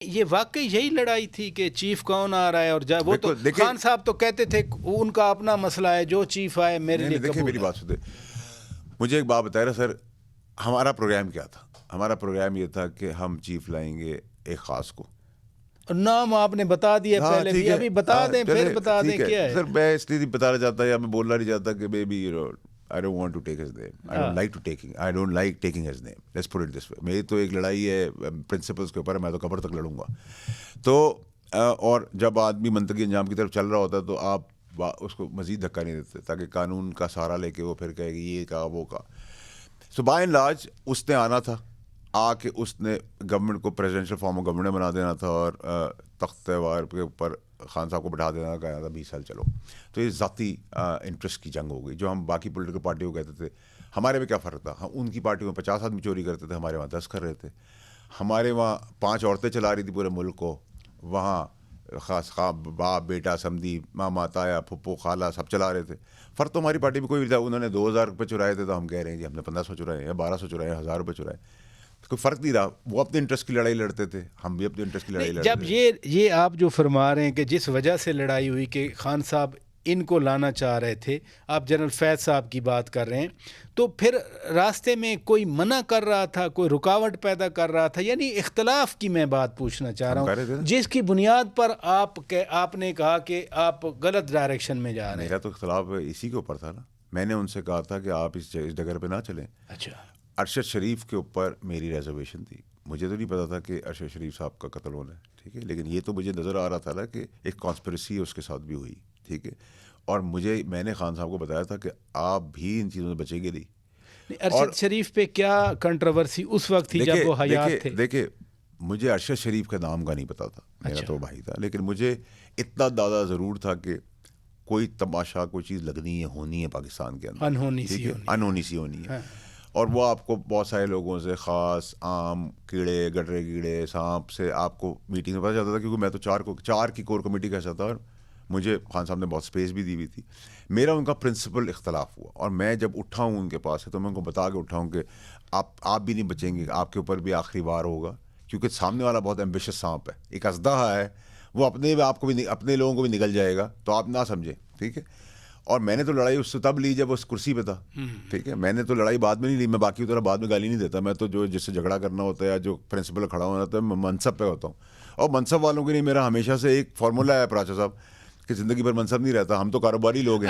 ये वाकई यही लड़ाई थी कि चीफ कौन आ रहा है और वो तो खान साहब तो कहते थे उनका अपना मसला है, जो चीफ आए मेरे लिए देखिए मेरी बात सुनिए, मुझे एक बात बताया सर, हमारा प्रोग्राम क्या था? हमारा प्रोग्राम ये था कि हम चीफ लाएंगे एक खास को। नाम आपने बता दिया पहले भी, अभी बता दें फिर बता दें क्या है। सर मैं इसलिए नहीं बताना चाहता या मैं बोलना नहीं चाहता कि baby I don't want to take his name. I don't like taking his name. Let's put it this way. मेरी तो एक लड़ाई है प्रिंसिपल्स के ऊपर, मैं तो कब्र तक लड़ूंगा। तो और जब आदमी मंतकी अंजाम की तरफ चल रहा होता है तो आप उसको मजीद धक्का नहीं देते ताकि कानून का सहारा लेके वो फिर कहेगी ये का वो का। सो बाय एंड लार्ज उसने आना था, आके उसने गवर्नमेंट को प्रेसिडेंशियल फॉर्म ऑफ गवर्नमेंट बना देना था और तख्त वार के ऊपर खान साहब को बैठा देना, कहना था 20 साल चलो। तो ये ज़ाती इंटरेस्ट की जंग हो गई। जो हम बाकी पॉलिटिकल पार्टियों को कहते थे, हमारे में क्या फ़र्क था? हम उनकी पार्टियों में 50 आदमी चोरी करते थे, हमारे वहाँ 10 कर रहे थे। हमारे वहाँ 5 औरतें चला रही थी पूरे मुल्क को, वहाँ खास बाप बेटा समधी मामा ताया फुप्पो खाला सब चला रहे थे। फ़र्क तो हमारी पार्टी में कोई भी था। उन्होंने 2000 रुपये चुराए थे तो हम कह रहे हैं जी हमने 1500 चुराए या 1200 चुराए, 1000 रुपये चुराए। कोई फ़र्क नहीं रहा। वो अपने इंटरेस्ट की लड़ाई लड़ते थे, हम भी अपने इंटरेस्ट की लड़ाई लड़ते थे। जब ये आप जो फरमा रहे हैं कि जिस वजह से लड़ाई हुई कि खान साहब इनको लाना चाह रहे थे, आप जनरल फैज़ साहब की बात कर रहे हैं, तो फिर रास्ते में कोई मना कर रहा था, कोई रुकावट पैदा कर रहा था? यानी इख्तलाफ की मैं बात पूछना चाह रहा हूँ, जिसकी बुनियाद पर आपने कहा कि आप गलत डायरेक्शन में जा रहे हैं। मेरा तो इख्तलाफ इसी के ऊपर था ना। मैंने उनसे कहा था कि आप इस जगह पे ना चलें। अच्छा, अरशद शरीफ के ऊपर मेरी रिजर्वेशन थी। मुझे तो नहीं पता था कि अरशद शरीफ साहब का कत्ल होना है, ठीक है, लेकिन ये तो मुझे नज़र आ रहा था ना कि एक कॉन्स्पिरेसी उसके साथ भी हुई, ठीक है। और मैंने खान साहब को बताया था कि आप भी इन चीज़ों से बचेंगे नहीं। अरशद शरीफ पे क्या कंट्रोवर्सी उस वक्त थी जब वो हयात थे? देखिए मुझे अरशद शरीफ के नाम का नहीं पता था, मेरा तो भाई था, लेकिन मुझे इतना दादा ज़रूर था कि कोई तमाशा कोई चीज़ लगनी है, होनी है पाकिस्तान के अंदर, अनहोनी सी होनी है। और वो आपको बहुत सारे लोगों से, ख़ास आम कीड़े गडरे कीड़े सांप से आपको मीटिंग में पता चलता था, क्योंकि मैं तो चार की कोर कमेटी का हिस्सा था और मुझे खान साहब ने बहुत स्पेस भी दी हुई थी। मेरा उनका प्रिंसिपल इख्तलाफ हुआ और मैं जब उठा हूँ उनके पास से तो मैं उनको बता के उठा हूँ कि आप भी नहीं बचेंगे, आपके ऊपर भी आखिरी वार होगा, क्योंकि सामने वाला बहुत एम्बिशियस सांप है, एक असदहा है, वो आपको भी अपने लोगों को भी निगल जाएगा, तो आप ना समझें, ठीक है। और मैंने तो लड़ाई उससे तब ली जब उस कुर्सी पे था, ठीक है। मैंने तो लड़ाई बाद में नहीं ली, मैं बाकी तरह बाद में गाली नहीं देता। मैं तो जो जिससे झगड़ा करना होता है या जो प्रिंसिपल खड़ा होना होता है मैं मनसब पे होता हूँ। और मनसब वालों के लिए मेरा हमेशा से एक फार्मूला है प्राचा साहब कि ज़िंदगी भर मनसब नहीं रहता, हम तो कारोबारी लोग हैं।